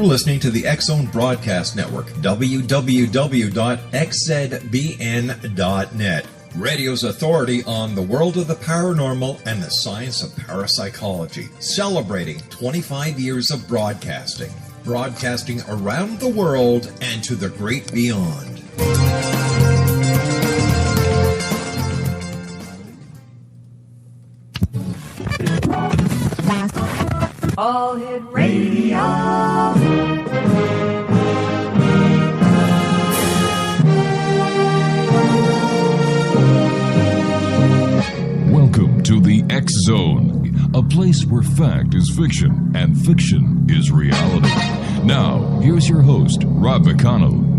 listening to the X-Zone Broadcast Network, www.xzbn.net. Radio's authority on the world of the paranormal and the science of parapsychology, celebrating 25 years of broadcasting around the world and to the great beyond. All Hit Radio. Welcome to the X-Zone, a place where fact is fiction and fiction is reality. Now, here's your host, Rob McConnell.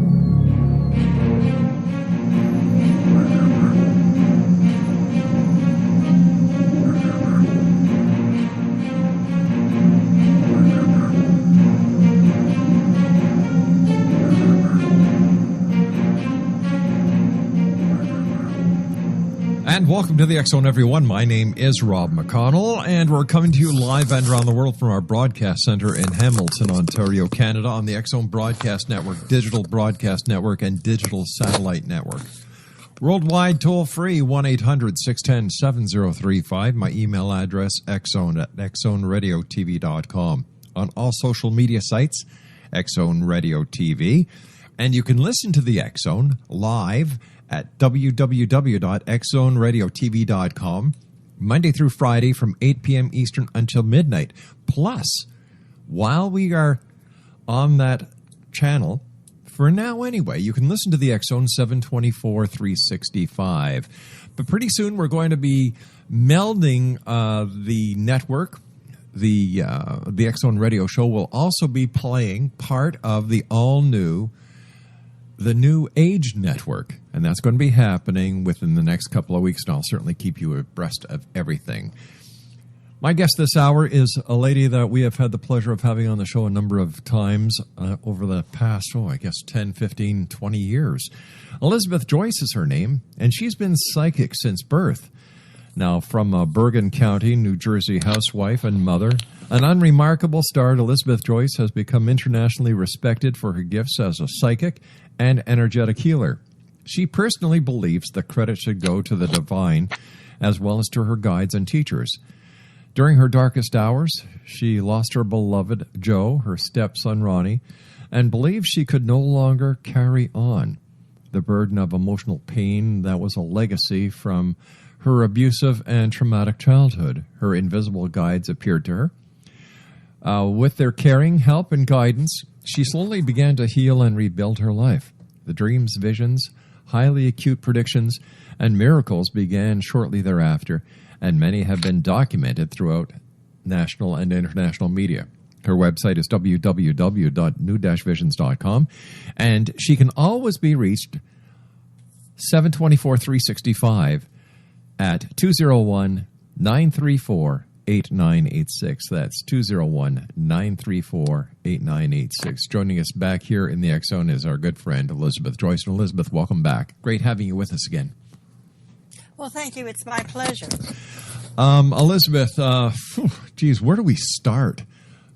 And welcome to the X-Zone, everyone. My name is Rob McConnell, and we're coming to you live and around the world from our broadcast center in Hamilton, Ontario, Canada, on the X-Zone Broadcast Network, Digital Broadcast Network, and Digital Satellite Network. Worldwide, toll-free, 1-800-610-7035. My email address, xzone@xzoneradiotv.com. On all social media sites, X-Zone Radio TV. And you can listen to the X-Zone live at www.xzoneradiotv.com, Monday through Friday from 8 p.m. Eastern until midnight. Plus, while we are on that channel, for now anyway, you can listen to the X-Zone 724 365. But pretty soon we're going to be melding the network. The X-Zone Radio Show will also be playing part of the all-new The New Age Network, and that's going to be happening within the next couple of weeks, and I'll certainly keep you abreast of everything. My guest this hour is a lady that we have had the pleasure of having on the show a number of times over the past, 10, 15, 20 years. Elizabeth Joyce is her name, and she's been psychic since birth. Now, from Bergen County, New Jersey housewife and mother, an unremarkable start, Elizabeth Joyce has become internationally respected for her gifts as a psychic and energetic healer. She personally believes the credit should go to the divine as well as to her guides and teachers. During her darkest hours, she lost her beloved Joe, her stepson Ronnie, and believed she could no longer carry on the burden of emotional pain that was a legacy from her abusive and traumatic childhood. Her invisible guides appeared to her. With their caring, help, and guidance, she slowly began to heal and rebuild her life. The dreams, visions, highly acute predictions, and miracles began shortly thereafter, and many have been documented throughout national and international media. Her website is www.new-visions.com, and she can always be reached 724-365 at 201-934-8986. That's 201-934-8986. Joining us back here in the X-Zone is our good friend Elizabeth Joyce. And Elizabeth, welcome back. Great having you with us again. Well, thank you. It's my pleasure. Elizabeth, where do we start?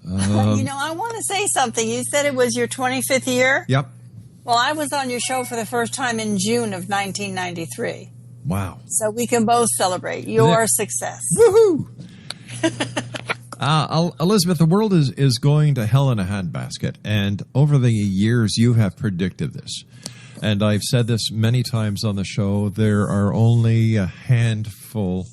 I want to say something. You said it was your 25th year? Yep. Well, I was on your show for the first time in June of 1993. Wow. So we can both celebrate your success. Woohoo! Elizabeth, the world is going to hell in a handbasket, and over the years you have predicted this. And I've said this many times on the show, there are only a handful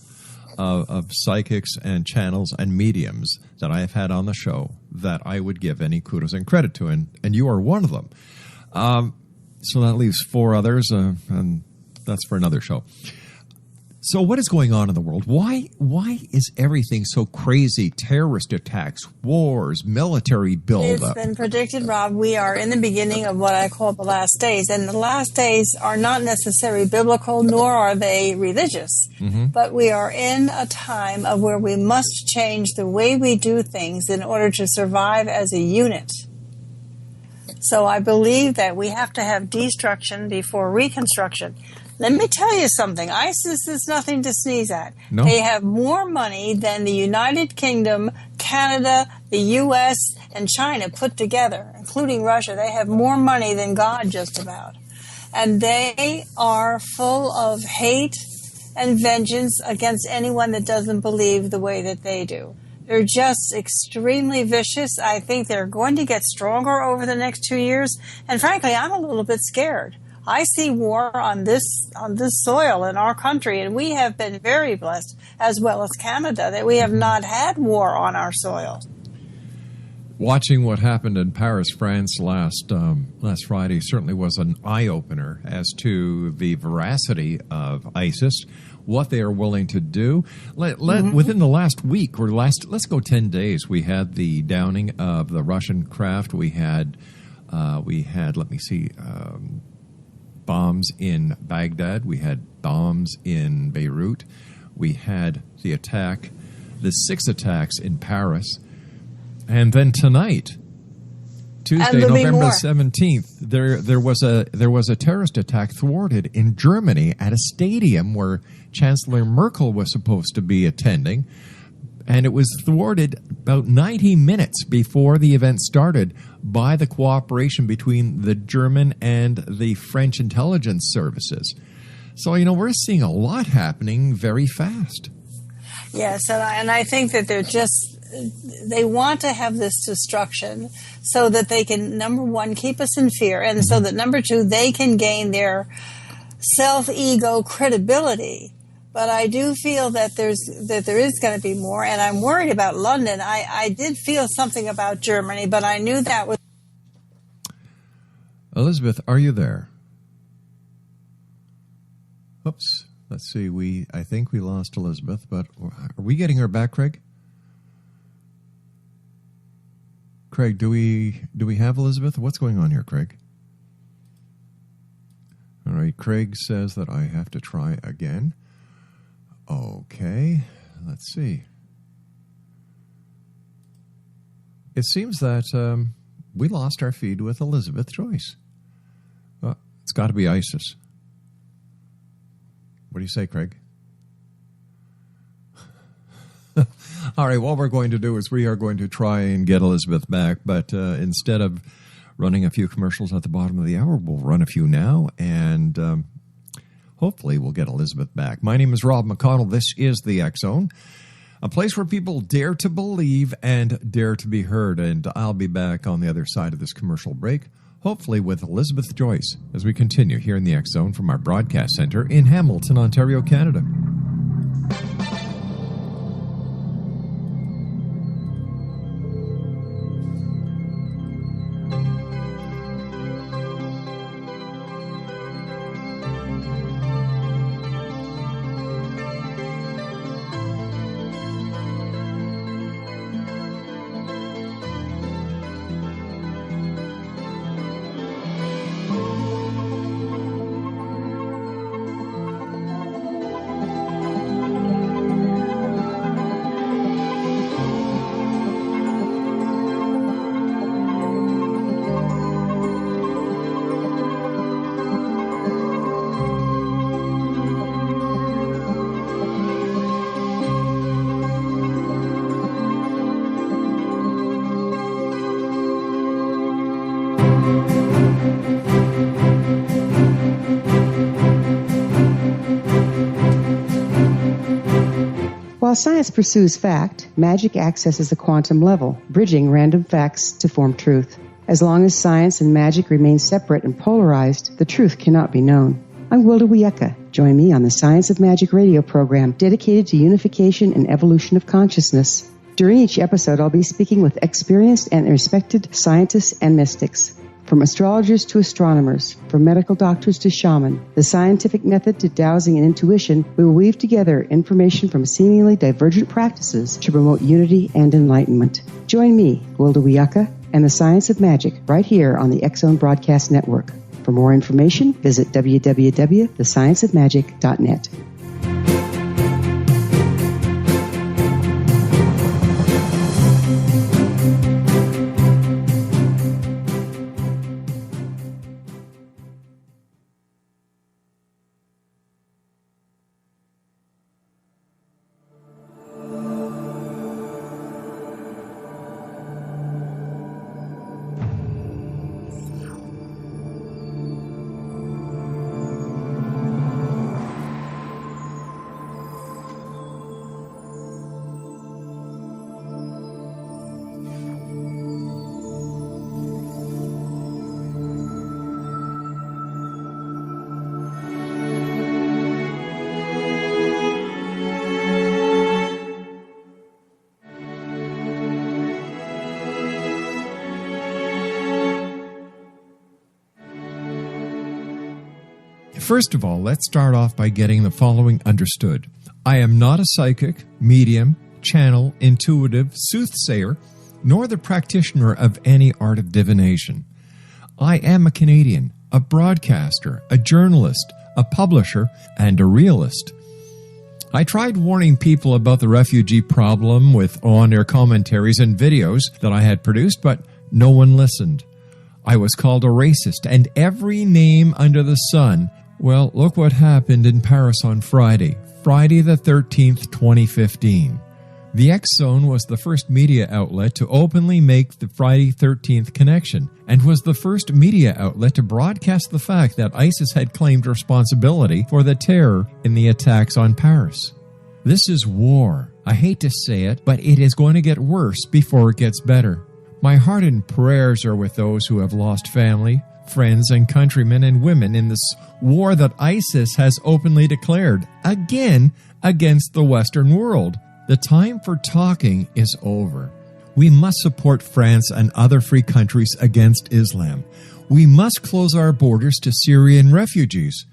of psychics and channels and mediums that I have had on the show that I would give any kudos and credit to, and you are one of them. So that leaves 4 others, and that's for another show. So what is going on in the world? Why is everything so crazy? Terrorist attacks, wars, military buildup. It's been predicted, Rob. We are in the beginning of what I call the last days. And the last days are not necessarily biblical, nor are they religious. Mm-hmm. But we are in a time of where we must change the way we do things in order to survive as a unit. So I believe that we have to have destruction before reconstruction. Let me tell you something. ISIS is nothing to sneeze at. No. They have more money than the United Kingdom, Canada, the U.S., and China put together, including Russia. They have more money than God, just about. And they are full of hate and vengeance against anyone that doesn't believe the way that they do. They're just extremely vicious. I think they're going to get stronger over the next 2 years. And frankly, I'm a little bit scared. I see war on this soil in our country, and we have been very blessed, as well as Canada, that we have not had war on our soil. Watching what happened in Paris, France last Friday certainly was an eye-opener as to the veracity of ISIS, what they are willing to do. Within the last week, let's go 10 days, we had the downing of the Russian craft. We had bombs in Baghdad. We had bombs in Beirut. We had the 6 attacks in Paris. And then tonight, Tuesday, November 17th, there was a terrorist attack thwarted in Germany at a stadium where Chancellor Merkel was supposed to be attending, and it was thwarted about 90 minutes before the event started by the cooperation between the German and the French intelligence services. So, we're seeing a lot happening very fast. Yes, and I think that they want to have this destruction so that they can, number one, keep us in fear, and so that, number two, they can gain their self-ego credibility. But I do feel that there is going to be more, and I'm worried about London. I did feel something about Germany, but I knew that was... Elizabeth, are you there? Oops. Let's see. I think we lost Elizabeth, but are we getting her back, Craig? Craig, do we have Elizabeth? What's going on here, Craig? All right, Craig says that I have to try again. Okay, let's see. It seems that we lost our feed with Elizabeth Joyce. It's got to be ISIS. What do you say, Craig? All right, what we're going to do is we are going to try and get Elizabeth back, but instead of running a few commercials at the bottom of the hour, we'll run a few now, and hopefully we'll get Elizabeth back. My name is Rob McConnell. This is the X Zone, a place where people dare to believe and dare to be heard, and I'll be back on the other side of this commercial break, hopefully with Elizabeth Joyce, as we continue here in the X Zone from our broadcast center in Hamilton, Ontario, Canada. While science pursues fact, magic accesses the quantum level, bridging random facts to form truth. As long as science and magic remain separate and polarized, the truth cannot be known. I'm Wilda Wieka. Join me on the Science of Magic radio program dedicated to unification and evolution of consciousness. During each episode, I'll be speaking with experienced and respected scientists and mystics. From astrologers to astronomers, from medical doctors to shaman, the scientific method to dowsing and intuition, we will weave together information from seemingly divergent practices to promote unity and enlightenment. Join me, Wilda Wieka, and the Science of Magic right here on the X Zone Broadcast Network. For more information, visit www.thescienceofmagic.net. First of all, let's start off by getting the following understood. I am not a psychic, medium, channel, intuitive, soothsayer, nor the practitioner of any art of divination. I am a Canadian, a broadcaster, a journalist, a publisher, and a realist. I tried warning people about the refugee problem with on-air commentaries and videos that I had produced, but no one listened. I was called a racist and every name under the sun. Well, look what happened in Paris on Friday the 13th, 2015. The X Zone was the first media outlet to openly make the Friday 13th connection and was the first media outlet to broadcast the fact that ISIS had claimed responsibility for the terror in the attacks on Paris. This is war. I hate to say it, but it is going to get worse before it gets better. My heart and prayers are with those who have lost family, friends, and countrymen and women in this war that ISIS has openly declared, again, against the Western world. The time for talking is over. We must support France and other free countries against Islam. We must close our borders to Syrian refugees.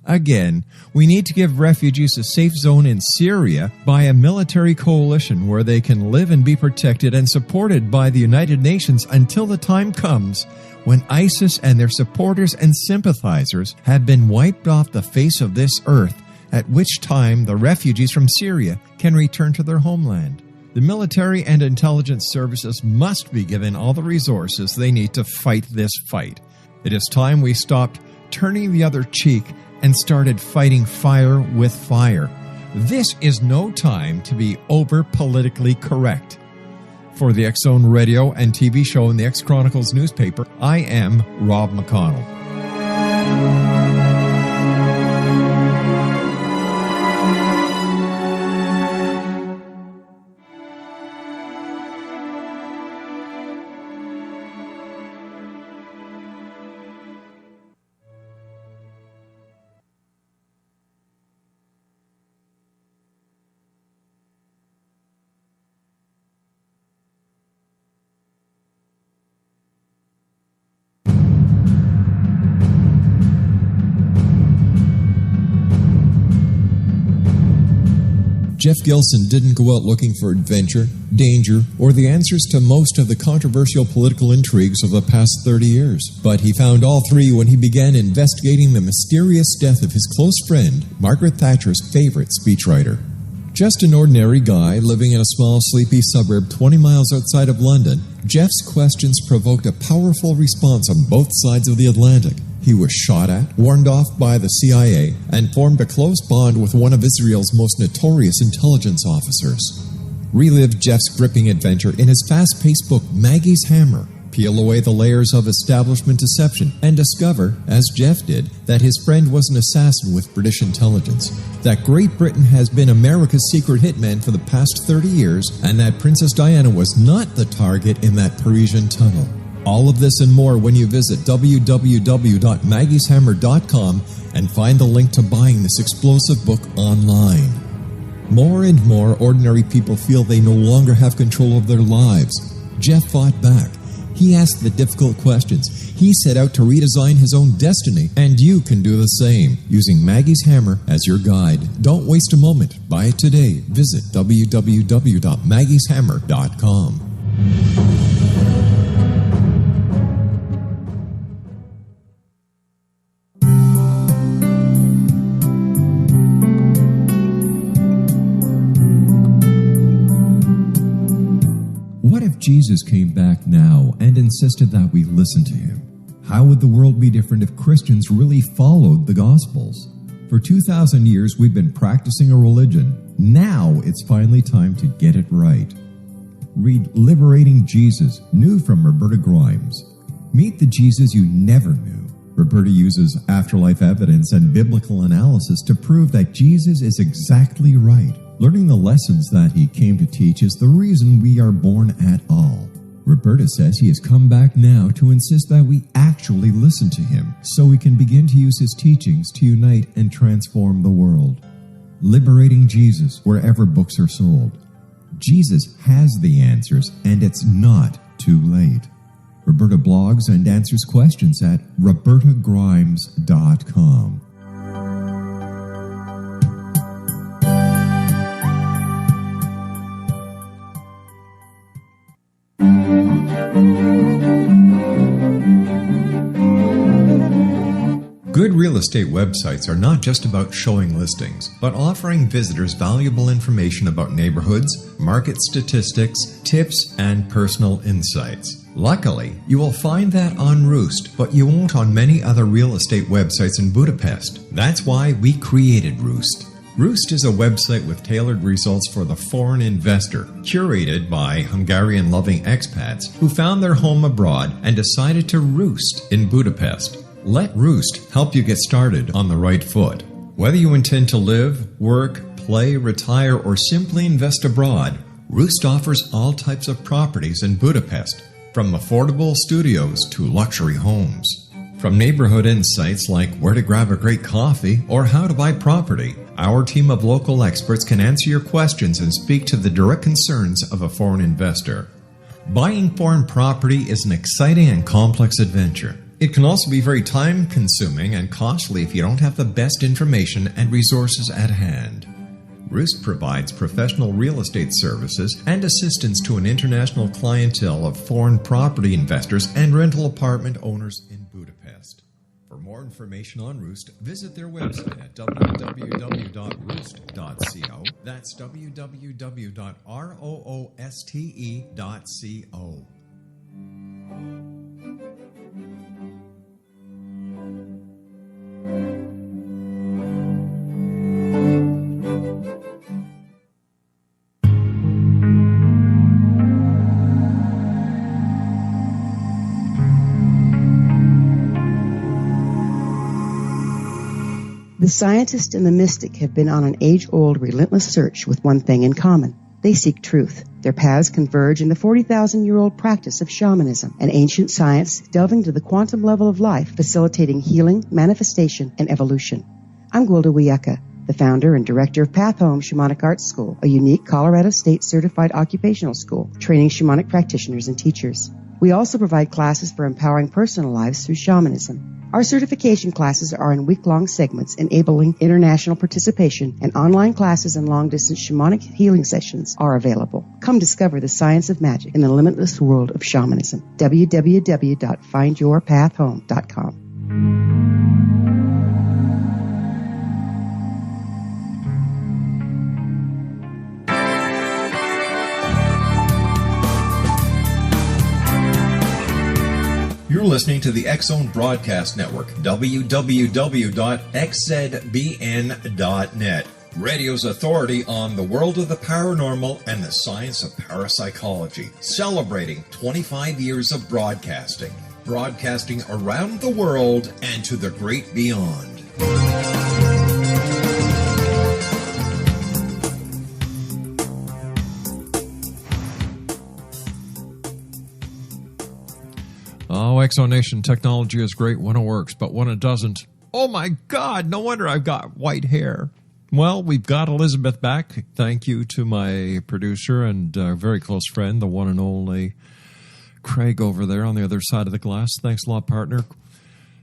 Again, we need to give refugees a safe zone in Syria by a military coalition where they can live and be protected and supported by the United Nations until the time comes when ISIS and their supporters and sympathizers have been wiped off the face of this earth, at which time the refugees from Syria can return to their homeland. The military and intelligence services must be given all the resources they need to fight this fight. It is time we stopped turning the other cheek and started fighting fire with fire. This is no time to be over-politically correct. For the X Zone radio and TV show in the X Chronicles newspaper, I am Rob McConnell. Jeff Gilson didn't go out looking for adventure, danger, or the answers to most of the controversial political intrigues of the past 30 years. But he found all three when he began investigating the mysterious death of his close friend, Margaret Thatcher's favorite speechwriter. Just an ordinary guy living in a small, sleepy suburb 20 miles outside of London, Jeff's questions provoked a powerful response on both sides of the Atlantic. He was shot at, warned off by the CIA, and formed a close bond with one of Israel's most notorious intelligence officers. Relive Jeff's gripping adventure in his fast-paced book, Maggie's Hammer. Peel away the layers of establishment deception and discover, as Jeff did, that his friend was an assassin with British intelligence, that Great Britain has been America's secret hitman for the past 30 years, and that Princess Diana was not the target in that Parisian tunnel. All of this and more when you visit www.maggieshammer.com and find the link to buying this explosive book online. More and more ordinary people feel they no longer have control of their lives. Jeff fought back. He asked the difficult questions. He set out to redesign his own destiny, and you can do the same using Maggie's Hammer as your guide. Don't waste a moment. Buy it today. Visit www.maggieshammer.com. What if Jesus came back now and insisted that we listen to him? How would the world be different if Christians really followed the Gospels? For 2,000 years, we've been practicing a religion. Now it's finally time to get it right. Read Liberating Jesus, new from Roberta Grimes. Meet the Jesus you never knew. Roberta uses afterlife evidence and biblical analysis to prove that Jesus is exactly right. Learning the lessons that he came to teach is the reason we are born at all. Roberta says he has come back now to insist that we actually listen to him so we can begin to use his teachings to unite and transform the world. Liberating Jesus wherever books are sold. Jesus has the answers, and it's not too late. Roberta blogs and answers questions at robertagrimes.com. estate websites are not just about showing listings, but offering visitors valuable information about neighborhoods, market statistics, tips, and personal insights. Luckily, you will find that on Roost, but you won't on many other real estate websites in Budapest. That's why we created Roost. Roost is a website with tailored results for the foreign investor, curated by Hungarian-loving expats who found their home abroad and decided to roost in Budapest. Let Roost help you get started on the right foot. Whether you intend to live, work, play, retire, or simply invest abroad, Roost offers all types of properties in Budapest, from affordable studios to luxury homes. From neighborhood insights like where to grab a great coffee or how to buy property, our team of local experts can answer your questions and speak to the direct concerns of a foreign investor. Buying foreign property is an exciting and complex adventure. It can also be very time-consuming and costly if you don't have the best information and resources at hand. Roost provides professional real estate services and assistance to an international clientele of foreign property investors and rental apartment owners in Budapest. For more information on Roost, visit their website at www.roost.co. That's www.rooste.co. The scientist and the mystic have been on an age-old, relentless search with one thing in common. They seek truth. Their paths converge in the 40,000-year-old practice of shamanism, an ancient science delving to the quantum level of life, facilitating healing, manifestation, and evolution. I'm Gwilda Wiyaka, the founder and director of Path Home Shamanic Arts School, a unique Colorado State certified occupational school training shamanic practitioners and teachers. We also provide classes for empowering personal lives through shamanism. Our certification classes are in week-long segments enabling international participation, and online classes and long-distance shamanic healing sessions are available. Come discover the science of magic in the limitless world of shamanism. www.findyourpathhome.com. You're listening to the X-Zone Broadcast Network, www.xzbn.net. Radio's authority on the world of the paranormal and the science of parapsychology, celebrating 25 years of broadcasting. Broadcasting around the world and to the great beyond. Oh, Exonation technology is great when it works, but when it doesn't, oh my God, no wonder I've got white hair. Well, we've got Elizabeth back. Thank you to my producer and very close friend, the one and only Craig over there on the other side of the glass. Thanks a lot, partner.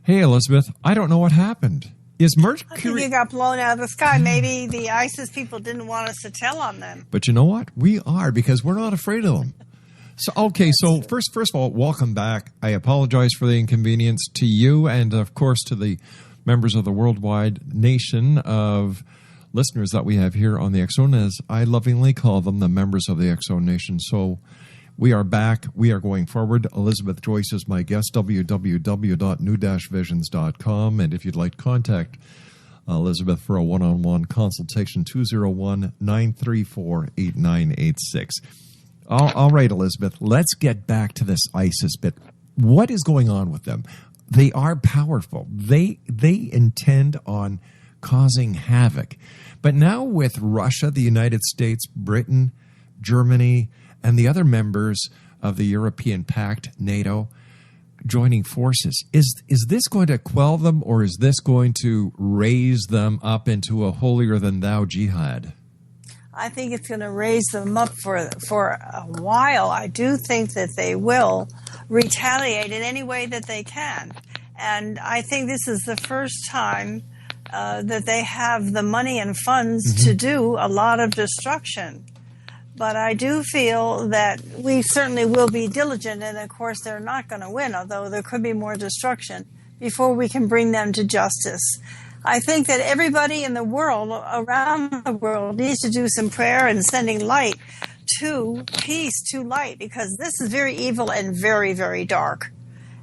Hey, Elizabeth, I don't know what happened. Is Mercury... I think you got blown out of the sky. Maybe the ISIS people didn't want us to tell on them. But you know what? We are, because we're not afraid of them. So, okay, so first of all, welcome back. I apologize for the inconvenience to you and, of course, to the members of the worldwide nation of listeners that we have here on the X-Zone, as I lovingly call them, the members of the X-Zone Nation. So we are back. We are going forward. Elizabeth Joyce is my guest, www.new-visions.com. And if you'd like to contact Elizabeth for a one-on-one consultation, 201-934-8986. All right, Elizabeth, let's get back to this ISIS bit. What is going on with them? They are powerful. They intend on causing havoc. But now with Russia, the United States, Britain, Germany, and the other members of the European Pact, NATO, joining forces, is this going to quell them, or is this going to raise them up into a holier-than-thou jihad? I think it's going to raise them up for a while. I do think that they will retaliate in any way that they can. And I think this is the first time that they have the money and funds to do a lot of destruction. But I do feel that we certainly will be diligent, and of course they're not going to win, although there could be more destruction. before we can bring them to justice. I think that everybody in the world, around the world, needs to do some prayer and sending light to peace, to light, because this is very evil and very, very dark.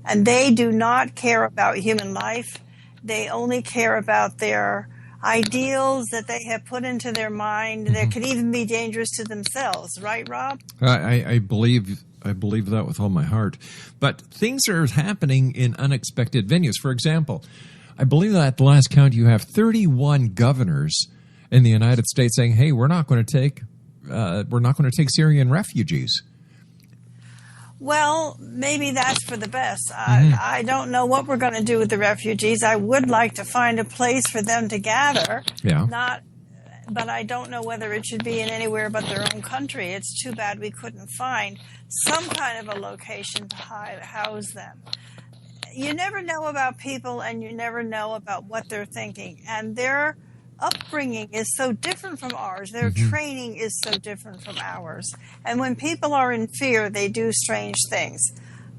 And they do not care about human life. They only care about their ideals that they have put into their mind that could even be dangerous to themselves. Right, Rob? I believe that with all my heart. But things are happening in unexpected venues. For example, I believe that at the last count you have 31 governors in the United States saying, "Hey, we're not going to take Syrian refugees." Well, maybe that's for the best. I don't know what we're going to do with the refugees. I would like to find a place for them to gather. Yeah. But I don't know whether it should be in anywhere but their own country. It's too bad we couldn't find some kind of a location to house them. You never know about people, and you never know about what they're thinking. And their upbringing is so different from ours. Their training is so different from ours. And when people are in fear, they do strange things.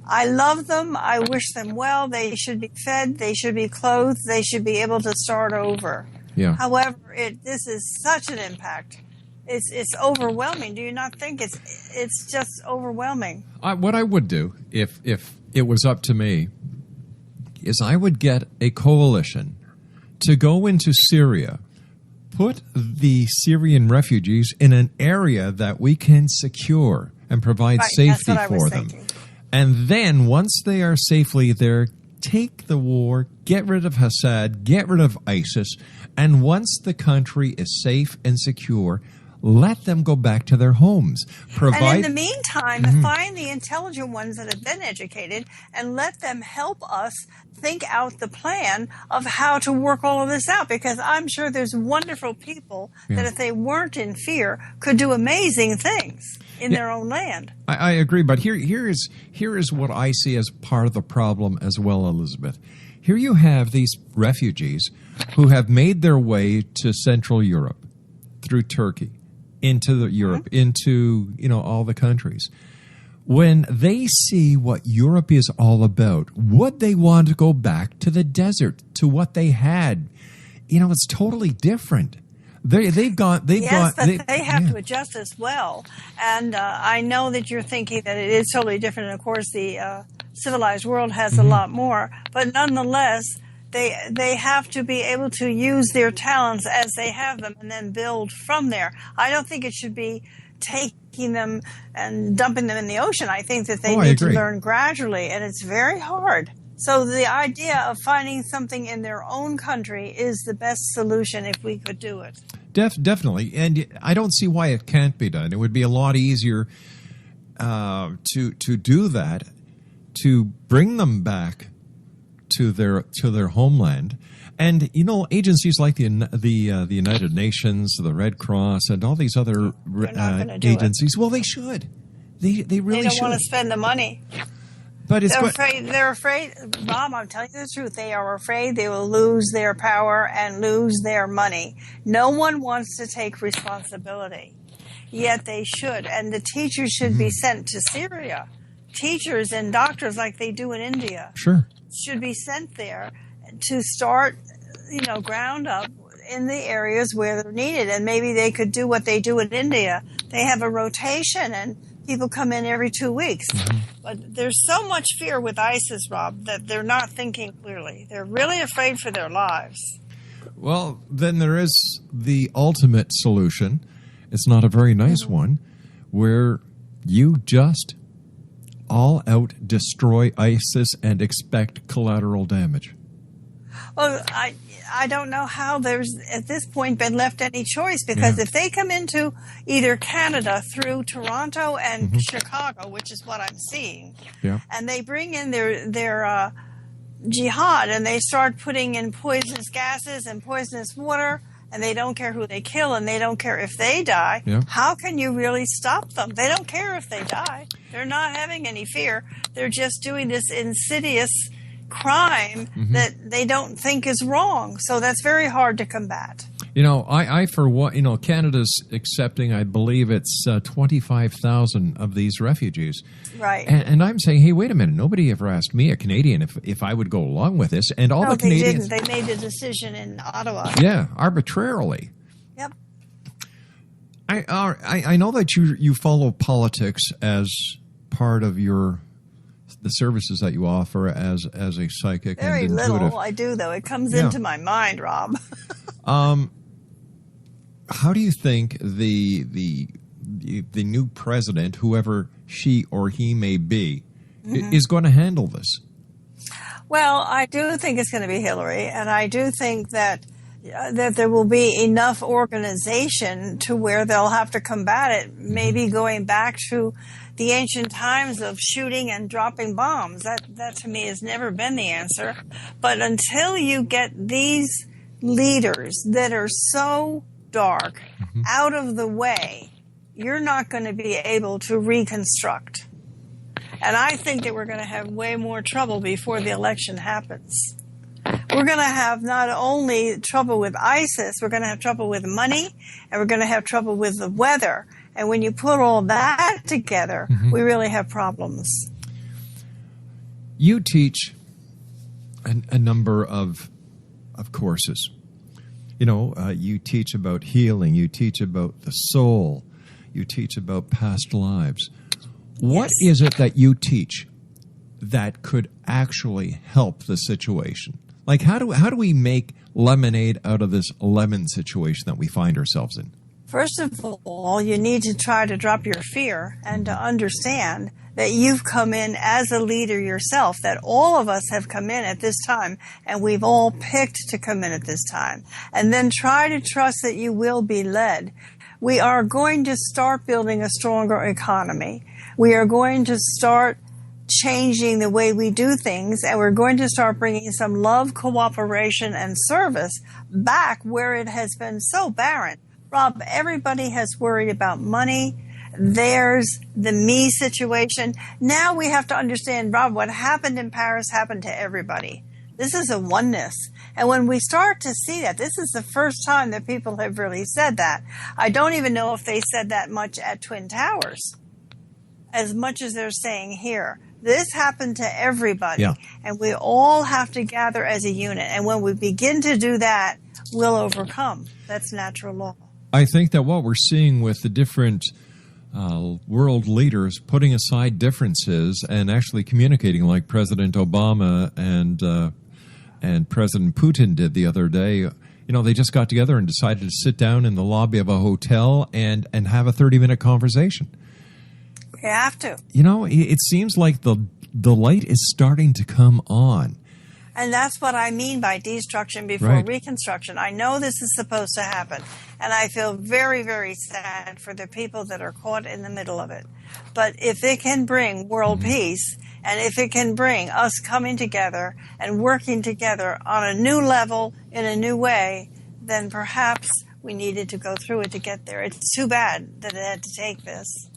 I love them. I wish them well. They should be fed. They should be clothed. They should be able to start over. Yeah. However, this is such an impact. It's overwhelming. Do you not think it's just overwhelming? What I would do if it was up to me is I would get a coalition to go into Syria, put the Syrian refugees in an area that we can secure and provide safety for them. Thinking. And then once they are safely there, take the war, get rid of Assad, get rid of ISIS, and once the country is safe and secure, let them go back to their homes. And in the meantime, find the intelligent ones that have been educated and let them help us think out the plan of how to work all of this out. Because I'm sure there's wonderful people that if they weren't in fear could do amazing things in their own land. I agree, but here is what I see as part of the problem as well, Elizabeth. Here you have these refugees who have made their way to Central Europe through Turkey, into Europe, into all the countries. When they see what Europe is all about, would they want to go back to the desert, to what they had? It's totally different. They have to adjust as well. And I know that you're thinking that it is totally different. And of course, the civilized world has a lot more. But nonetheless, they have to be able to use their talents as they have them and then build from there. I don't think it should be taking them and dumping them in the ocean. I think that they need to learn gradually, and it's very hard. So the idea of finding something in their own country is the best solution if we could do it. Definitely, and I don't see why it can't be done. It would be a lot easier to do that, to bring them back to their homeland. And agencies like the United Nations, the Red Cross, and all these other agencies. Well, they should. They really should. They don't want to spend the money. But they're afraid. Bob, I'm telling you the truth. They are afraid they will lose their power and lose their money. No one wants to take responsibility, yet they should. And the teachers should be sent to Syria. Teachers and doctors, like they do in India, should be sent there to start, ground up in the areas where they're needed. And maybe they could do what they do in India. They have a rotation and people come in every 2 weeks. But there's so much fear with ISIS, Rob, that they're not thinking clearly. They're really afraid for their lives. Well, then there is the ultimate solution. It's not a very nice one, where you just all out destroy ISIS and expect collateral damage. Well, I don't know how there's, at this point, been left any choice, because if they come into either Canada through Toronto and Chicago, which is what I'm seeing, and they bring in their jihad and they start putting in poisonous gases and poisonous water, and they don't care who they kill and they don't care if they die, how can you really stop them? They don't care if they die. They're not having any fear. They're just doing this insidious crime that they don't think is wrong. So that's very hard to combat. I for what, Canada's accepting, I believe it's 25,000 of these refugees. Right. And I'm saying, hey, wait a minute. Nobody ever asked me, a Canadian, if I would go along with this. And all the Canadians. They didn't. They made the decision in Ottawa. Yeah, arbitrarily. Yep. I know that you follow politics as part of the services that you offer as a psychic Very and intuitive. little. I do, though. It comes into my mind, Rob. How do you think the new president, whoever she or he may be, is going to handle this? Well, I do think it's going to be Hillary, and I do think that there will be enough organization to where they'll have to combat it, maybe going back to the ancient times of shooting and dropping bombs. That to me has never been the answer. But until you get these leaders that are so dark out of the way, you're not going to be able to reconstruct. And I think that we're going to have way more trouble before the election happens. We're going to have not only trouble with ISIS, we're going to have trouble with money, and we're going to have trouble with the weather. And when you put all that together, we really have problems. You teach a number of courses. You teach about healing. You teach about the soul. You teach about past lives. What is it that you teach that could actually help the situation? Like, how do we make lemonade out of this lemon situation that we find ourselves in? First of all, you need to try to drop your fear and to understand that you've come in as a leader yourself, that all of us have come in at this time, and we've all picked to come in at this time. And then try to trust that you will be led. We are going to start building a stronger economy. We are going to start changing the way we do things, and we're going to start bringing some love, cooperation, and service back where it has been so barren. Rob, everybody has worried about money. There's the me situation. Now we have to understand, Rob, what happened in Paris happened to everybody. This is a oneness. And when we start to see that, this is the first time that people have really said that. I don't even know if they said that much at Twin Towers, as much as they're saying here. This happened to everybody, and we all have to gather as a unit. And when we begin to do that, we'll overcome. That's natural law. I think that what we're seeing with the different world leaders putting aside differences and actually communicating, like President Obama and President Putin did the other day. They just got together and decided to sit down in the lobby of a hotel and have a 30-minute conversation. You have to. It seems like the light is starting to come on. And that's what I mean by destruction before reconstruction. I know this is supposed to happen, and I feel very, very sad for the people that are caught in the middle of it. But if it can bring world peace, and if it can bring us coming together and working together on a new level in a new way, then perhaps we needed to go through it to get there. It's too bad that it had to take this.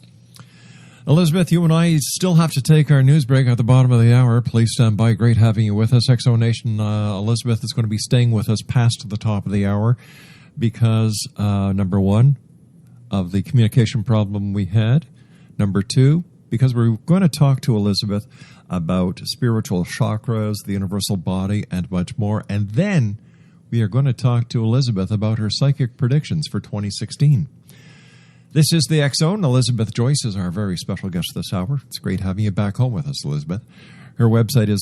Elizabeth, you and I still have to take our news break at the bottom of the hour. Please stand by. Great having you with us. Exo Nation, Elizabeth is going to be staying with us past the top of the hour because, number one, of the communication problem we had. Number two, because we're going to talk to Elizabeth about spiritual chakras, the universal body, and much more. And then we are going to talk to Elizabeth about her psychic predictions for 2016. This is the X-Zone. Elizabeth Joyce is our very special guest this hour. It's great having you back home with us, Elizabeth. Her website is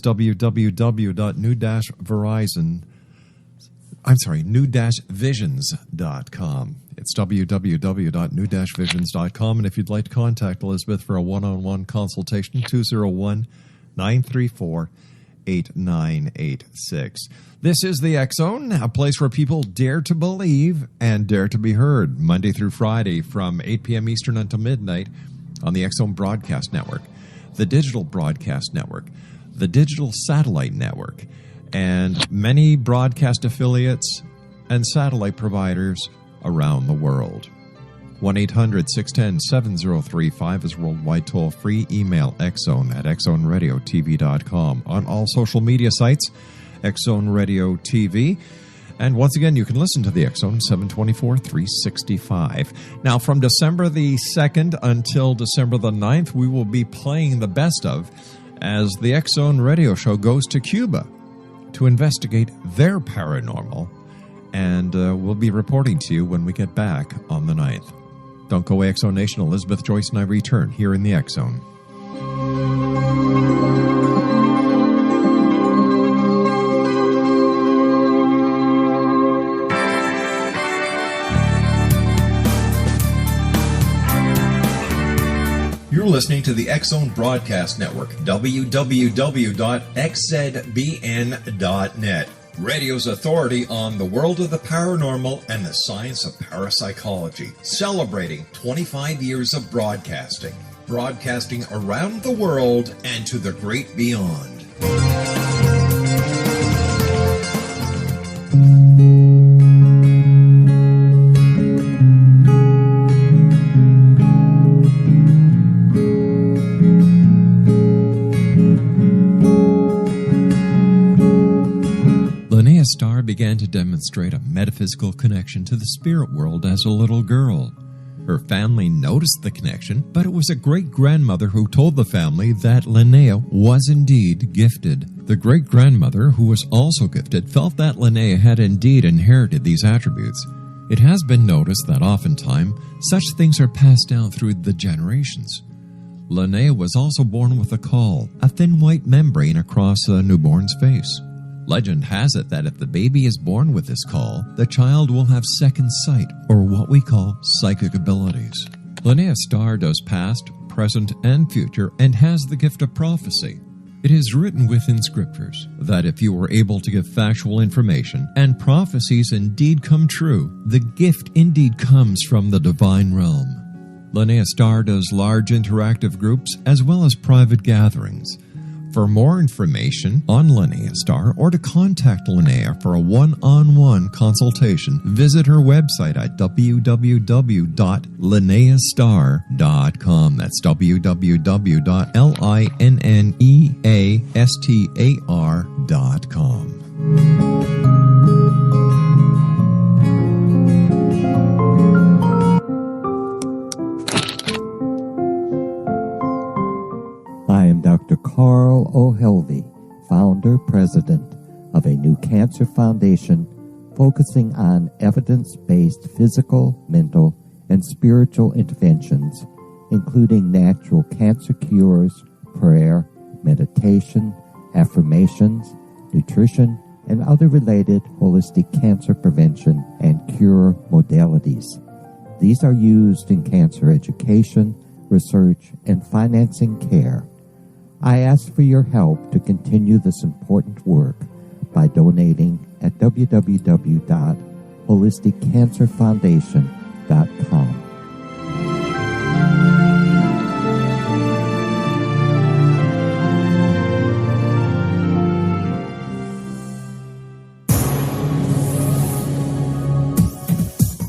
new-visions.com. It's www.new-visions.com. And if you'd like to contact Elizabeth for a one-on-one consultation, 201-934-8986. This is the X-Zone, a place where people dare to believe and dare to be heard, Monday through Friday from 8 p.m. Eastern until midnight on the X-Zone Broadcast Network, the Digital Broadcast Network, the Digital Satellite Network, and many broadcast affiliates and satellite providers around the world. 1-800-610-7035 is worldwide toll-free. Email xzone@xzoneradiotv.com. On all social media sites, X-Zone Radio TV. And once again, you can listen to the X Zone 724 365. Now, from December the 2nd until December the 9th, we will be playing the best of as the X Zone radio show goes to Cuba to investigate their paranormal. And we'll be reporting to you when we get back on the 9th. Don't go away, X Zone Nation. Elizabeth Joyce and I return here in the X Zone. You're listening to the X Zone Broadcast Network, www.xzbn.net. Radio's authority on the world of the paranormal and the science of parapsychology, celebrating 25 years of broadcasting. Broadcasting around the world and to the great beyond. Starr began to demonstrate a metaphysical connection to the spirit world as a little girl. Her family noticed the connection, but it was a great-grandmother who told the family that Linnea was indeed gifted. The great-grandmother, who was also gifted, felt that Linnea had indeed inherited these attributes. It has been noticed that oftentimes such things are passed down through the generations. Linnea was also born with a caul, a thin white membrane across a newborn's face. Legend has it that if the baby is born with this caul, the child will have second sight, or what we call psychic abilities. Linnea Starr does past, present, and future, and has the gift of prophecy. It is written within scriptures that if you are able to give factual information, and prophecies indeed come true, the gift indeed comes from the divine realm. Linnea Starr does large interactive groups as well as private gatherings. For more information on Linnea Starr or to contact Linnea for a one-on-one consultation, visit her website at www.linneastar.com. That's www.linneastar.com. I am Dr. Carl O'Helvey, founder, president of a new cancer foundation focusing on evidence-based physical, mental, and spiritual interventions, including natural cancer cures, prayer, meditation, affirmations, nutrition, and other related holistic cancer prevention and cure modalities. These are used in cancer education, research, and financing care. I ask for your help to continue this important work by donating at www.holisticcancerfoundation.com.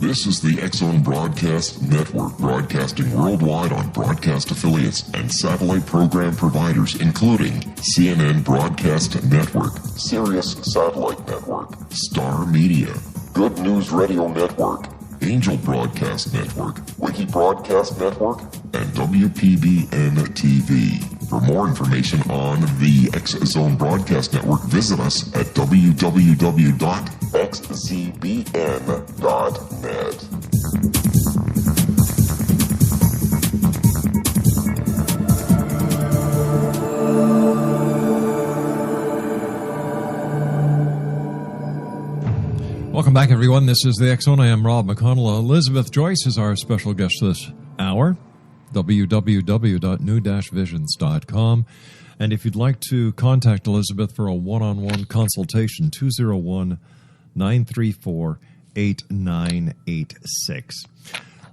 This is the X Zone Broadcast Network, broadcasting worldwide on broadcast affiliates and satellite program providers, including CNN Broadcast Network, Sirius Satellite Network, Star Media, Good News Radio Network, Angel Broadcast Network, Wiki Broadcast Network, and WPBN TV. For more information on the X Zone Broadcast Network, visit us at www.xzbn.net. Welcome back, everyone. This is the X Zone. I am Rob McConnell. Elizabeth Joyce is our special guest this hour. www.new-visions.com. And if you'd like to contact Elizabeth for a one-on-one consultation, 201-934-8986.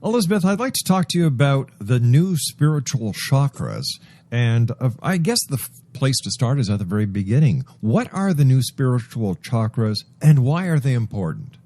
Elizabeth, I'd like to talk to you about the new spiritual chakras. And I guess the place to start is at the very beginning. What are the new spiritual chakras, and why are they important?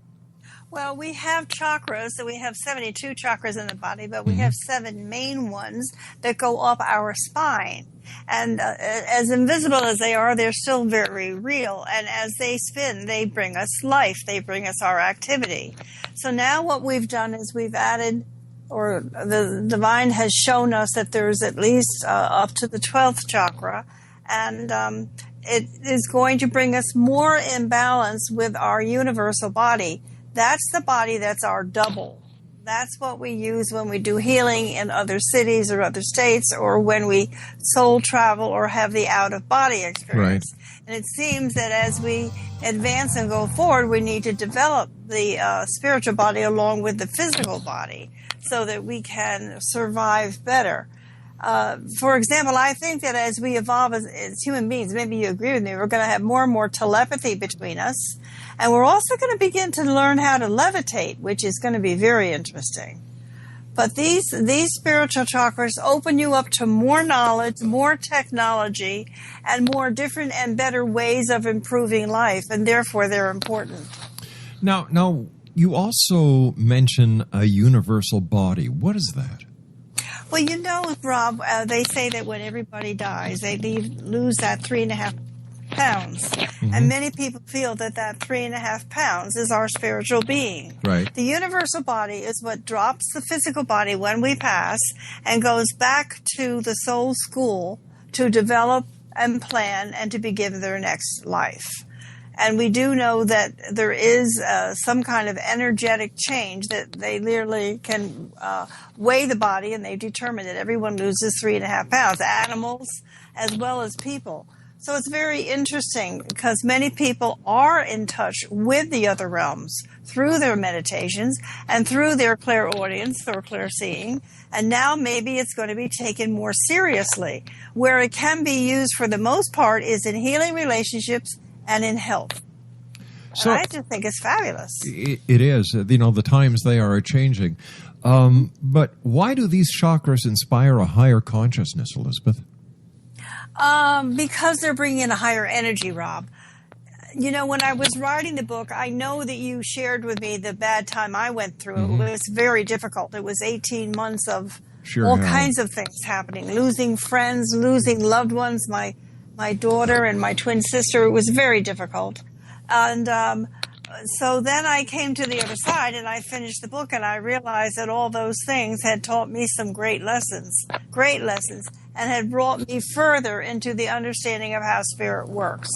Well, we have chakras, so we have 72 chakras in the body, but we have 7 main ones that go up our spine. And as invisible as they are, they're still very real. And as they spin, they bring us life. They bring us our activity. So now what we've done is we've added, or the divine has shown us that there's at least up to the 12th chakra. And it is going to bring us more in balance with our universal body. That's the body that's our double. That's what we use when we do healing in other cities or other states, or when we soul travel or have the out-of-body experience. Right. And it seems that as we advance and go forward, we need to develop the spiritual body along with the physical body so that we can survive better. For example, I think that as we evolve as human beings, maybe you agree with me, we're going to have more and more telepathy between us. And we're also going to begin to learn how to levitate, which is going to be very interesting. But these spiritual chakras open you up to more knowledge, more technology, and more different and better ways of improving life, and therefore they're important. Now, you also mention a universal body. What is that? Well, you know, Rob, they say that when everybody dies, they lose that 3.5 pounds. And many people feel that 3.5 pounds is our spiritual being. Right. The universal body is what drops the physical body when we pass and goes back to the soul school to develop and plan and to begin their next life. And we do know that there is some kind of energetic change that they literally can weigh the body, and they've determined that everyone loses 3.5 pounds, animals as well as people. So it's very interesting because many people are in touch with the other realms through their meditations and through their clairaudience or clairseeing. And now maybe it's going to be taken more seriously. Where it can be used for the most part is in healing relationships and in health. So I just think it's fabulous. It is. You know, the times they are changing. But why do these chakras inspire a higher consciousness, Elizabeth? Because they're bringing in a higher energy, Rob. You know, when I was writing the book, I know that you shared with me the bad time I went through. It was very difficult. It was 18 months of kinds of things happening, losing friends, losing loved ones, my daughter and my twin sister. It was very difficult. And so then I came to the other side and I finished the book, and I realized that all those things had taught me some great lessons, and had brought me further into the understanding of how spirit works.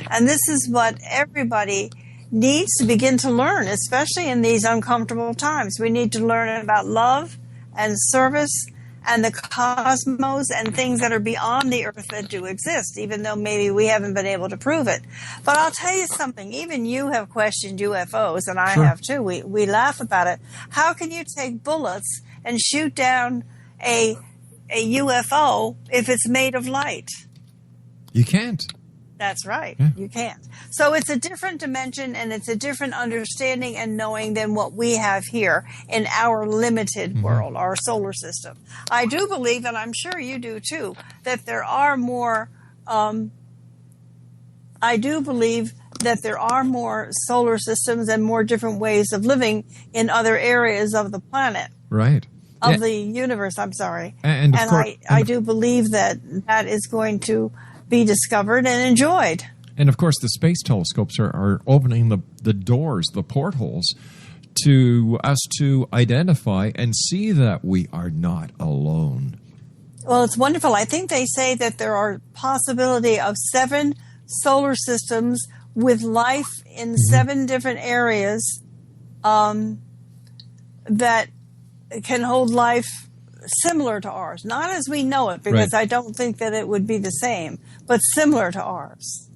And this is what everybody needs to begin to learn, especially in these uncomfortable times. We need to learn about love and service and the cosmos and things that are beyond the earth that do exist, even though maybe we haven't been able to prove it. But I'll tell you something, even you have questioned UFOs, and I have too. We laugh about it. How can you take bullets and shoot down a UFO if it's made of light? You can't. That's right. Yeah. You can't. So it's a different dimension, and it's a different understanding and knowing than what we have here in our limited world, our solar system. I do believe, and I'm sure you do too, that there are more, solar systems and more different ways of living in other areas of the planet. Right. Of the universe, I'm sorry. And I do believe that is going to be discovered and enjoyed. And of course, the space telescopes are opening the doors, the portholes, to us to identify and see that we are not alone. Well, it's wonderful. I think they say that there are possibility of 7 solar systems with life in 7 different areas that can hold life similar to ours. Not as we know it, because I don't think that it would be the same, but similar to ours.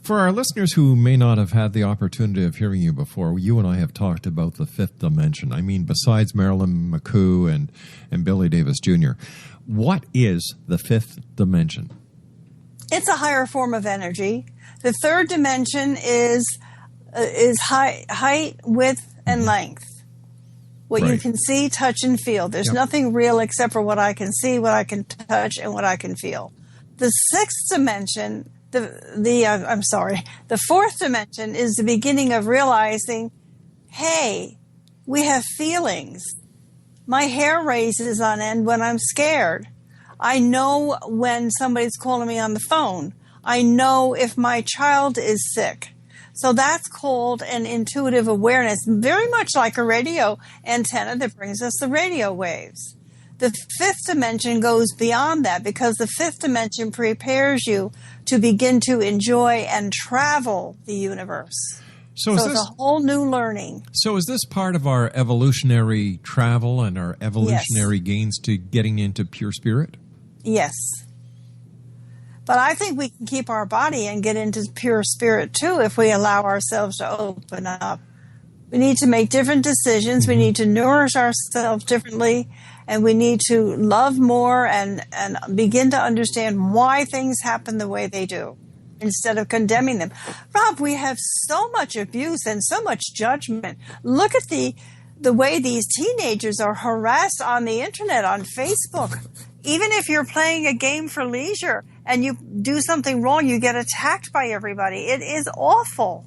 For our listeners who may not have had the opportunity of hearing you before, you and I have talked about the 5th dimension. I mean, besides Marilyn McCoo and Billy Davis Jr., what is the 5th dimension? It's a higher form of energy. The 3rd dimension is height, width, and length. What you can see, touch, and feel. There's nothing real except for what I can see, what I can touch, and what I can feel. The 6th dimension, the 4th dimension is the beginning of realizing hey, we have feelings. My hair raises on end when I'm scared. I know when somebody's calling me on the phone. I know if my child is sick. So that's called an intuitive awareness, very much like a radio antenna that brings us the radio waves. The fifth dimension goes beyond that because the fifth dimension prepares you to begin to enjoy and travel the universe. So it's a whole new learning. So is this part of our evolutionary travel and our evolutionary gains to getting into pure spirit? Yes. But I think we can keep our body and get into pure spirit too if we allow ourselves to open up. We need to make different decisions. We need to nourish ourselves differently. And we need to love more and begin to understand why things happen the way they do instead of condemning them. Rob, we have so much abuse and so much judgment. Look at the way these teenagers are harassed on the internet, on Facebook. Even if you're playing a game for leisure and you do something wrong, you get attacked by everybody. It is awful.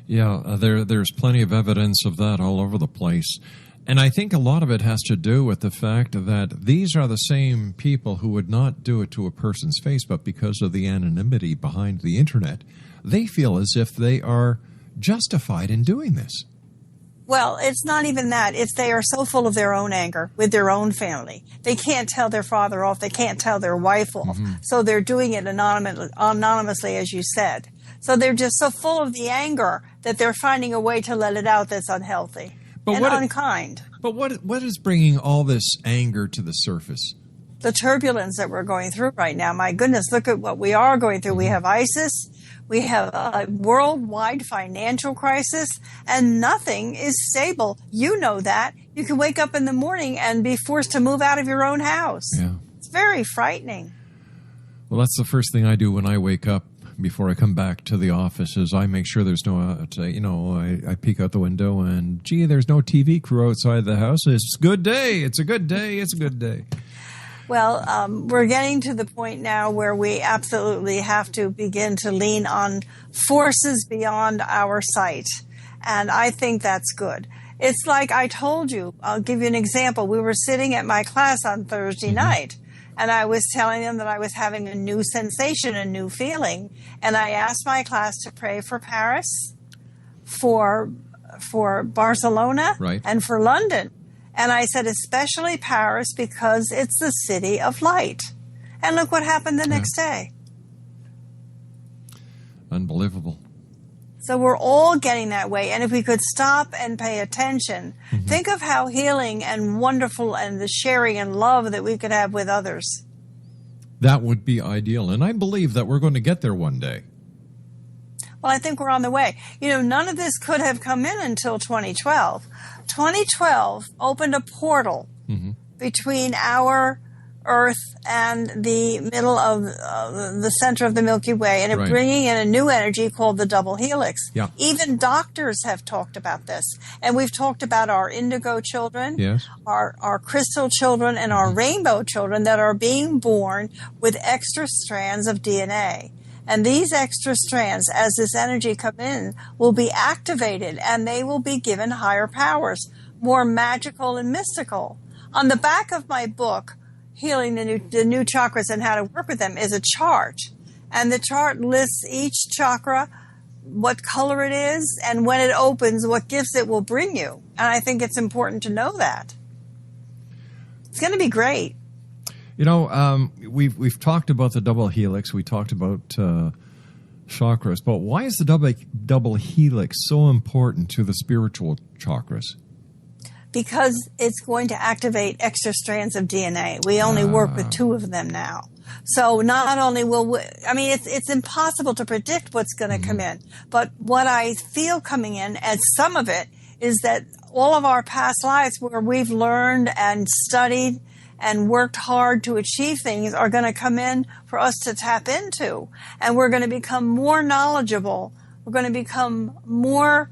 Yeah, there's plenty of evidence of that all over the place. And I think a lot of it has to do with the fact that these are the same people who would not do it to a person's face, but because of the anonymity behind the internet, they feel as if they are justified in doing this. Well, it's not even that. It's they are so full of their own anger with their own family. They can't tell their father off. They can't tell their wife off. Mm-hmm. So they're doing it anonymously, as you said. So they're just so full of the anger that they're finding a way to let it out that's unhealthy and unkind. But what is bringing all this anger to the surface? The turbulence that we're going through right now. My goodness, look at what we are going through. We have ISIS. We have a worldwide financial crisis, and nothing is stable. You know that. You can wake up in the morning and be forced to move out of your own house. Yeah. It's very frightening. Well, that's the first thing I do when I wake up before I come back to the office is I make sure there's no, I peek out the window and, gee, there's no TV crew outside the house. It's a good day. It's a good day. It's a good day. Well, we're getting to the point now where we absolutely have to begin to lean on forces beyond our sight. And I think that's good. It's like I told you. I'll give you an example. We were sitting at my class on Thursday night, and I was telling them that I was having a new sensation, a new feeling. And I asked my class to pray for Paris, for Barcelona, and for London. And I said, especially Paris, because it's the city of light. And look what happened the next day. Unbelievable. So we're all getting that way. And if we could stop and pay attention, think of how healing and wonderful and the sharing and love that we could have with others. That would be ideal. And I believe that we're going to get there one day. Well, I think we're on the way. You know, none of this could have come in until 2012. 2012 opened a portal between our Earth and the middle of the center of the Milky Way, and it bringing in a new energy called the double helix. Yeah. Even doctors have talked about this, and we've talked about our indigo children, our crystal children, and our rainbow children that are being born with extra strands of DNA. And these extra strands, as this energy comes in, will be activated, and they will be given higher powers, more magical and mystical. On the back of my book, Healing the New Chakras and How to Work with Them, is a chart. And the chart lists each chakra, what color it is, and when it opens, what gifts it will bring you. And I think it's important to know that. It's going to be great. You know, we've talked about the double helix. We talked about chakras, but why is the double helix so important to the spiritual chakras? Because it's going to activate extra strands of DNA. We only work with 2 of them now. So not only will we, I mean, it's impossible to predict what's going to come in, but what I feel coming in, as some of it, is that all of our past lives where we've learned and studied and worked hard to achieve things are going to come in for us to tap into. And we're going to become more knowledgeable. We're going to become more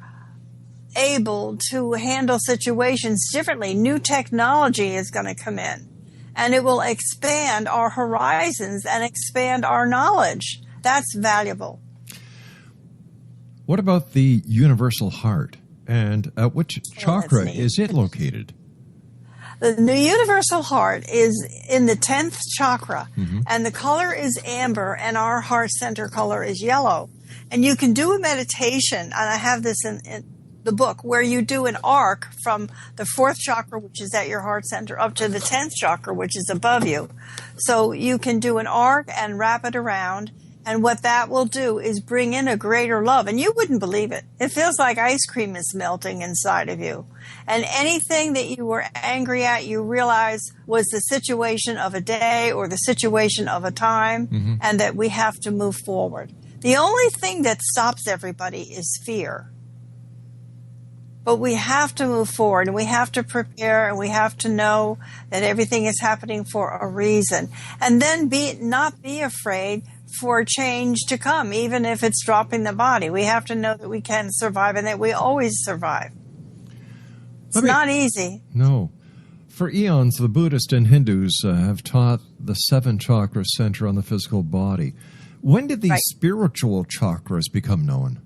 able to handle situations differently. New technology is going to come in, and it will expand our horizons and expand our knowledge. That's valuable. What about the universal heart? And which chakra is it located? The universal heart is in the 10th chakra, and the color is amber, and our heart center color is yellow. And you can do a meditation, and I have this in the book, where you do an arc from the 4th chakra, which is at your heart center, up to the 10th chakra, which is above you. So you can do an arc and wrap it around, and what that will do is bring in a greater love. And you wouldn't believe it. It feels like ice cream is melting inside of you. And anything that you were angry at, you realize was the situation of a day or the situation of a time, and that we have to move forward. The only thing that stops everybody is fear. But we have to move forward, and we have to prepare, and we have to know that everything is happening for a reason. And then not be afraid for change to come, even if it's dropping the body. We have to know that we can survive and that we always survive. It's not easy. No. For eons, the Buddhists and Hindus have taught the 7 chakra center on the physical body. When did these spiritual chakras become known?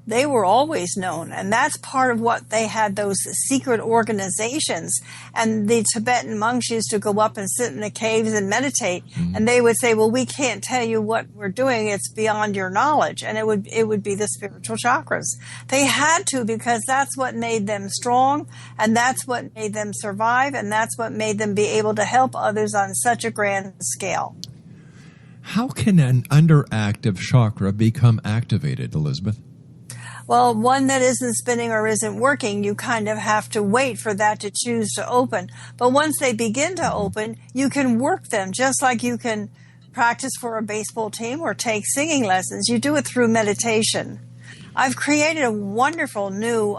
They were always known, and that's part of what they had, those secret organizations. And the Tibetan monks used to go up and sit in the caves and meditate, and they would say, well, we can't tell you what we're doing, it's beyond your knowledge. And it would be the spiritual chakras. They had to, because that's what made them strong, and that's what made them survive, and that's what made them be able to help others on such a grand scale. How can an underactive chakra become activated, Elizabeth? Well, one that isn't spinning or isn't working, you kind of have to wait for that to choose to open. But once they begin to open, you can work them just like you can practice for a baseball team or take singing lessons. You do it through meditation. I've created a wonderful new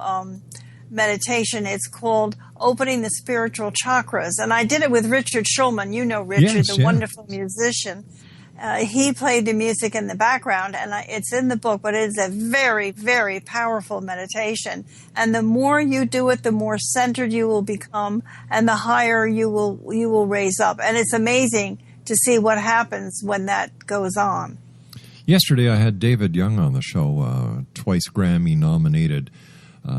meditation. It's called Opening the Spiritual Chakras. And I did it with Richard Schulman. You know Richard, the wonderful musician. He played the music in the background, and it's in the book, but it is a very, very powerful meditation. And the more you do it, the more centered you will become, and the higher you will raise up. And it's amazing to see what happens when that goes on. Yesterday, I had David Young on the show, twice Grammy-nominated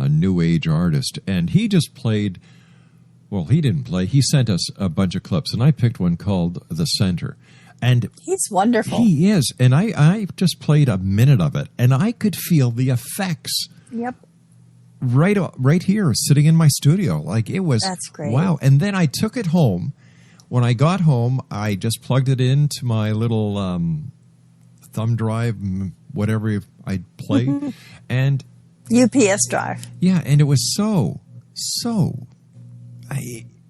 New Age artist, and he just played. Well, he didn't play. He sent us a bunch of clips, and I picked one called "The Center." And he's wonderful. He is. And I just played a minute of it, and I could feel the effects. Yep. Right here, sitting in my studio. Like, it was, that's great. Wow. And then I took it home. When I got home, I just plugged it into my little thumb drive, whatever I play. And UPS drive. Yeah, and it was so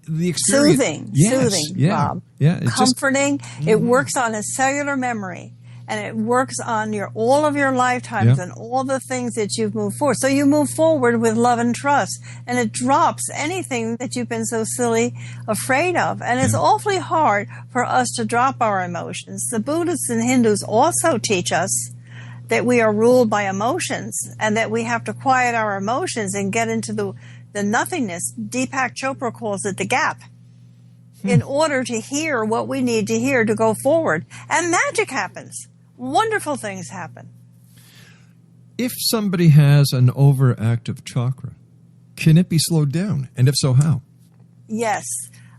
the experience. Soothing, Bob. Yeah, comforting. It works on a cellular memory, and it works on all of your lifetimes and all the things that you've moved forward. So you move forward with love and trust, and it drops anything that you've been so silly afraid of. And it's awfully hard for us to drop our emotions. The Buddhists and Hindus also teach us that we are ruled by emotions, and that we have to quiet our emotions and get into the nothingness. Deepak Chopra calls it the gap, in order to hear what we need to hear to go forward. And magic happens. Wonderful things happen. If somebody has an overactive chakra, can it be slowed down? And if so, how? Yes.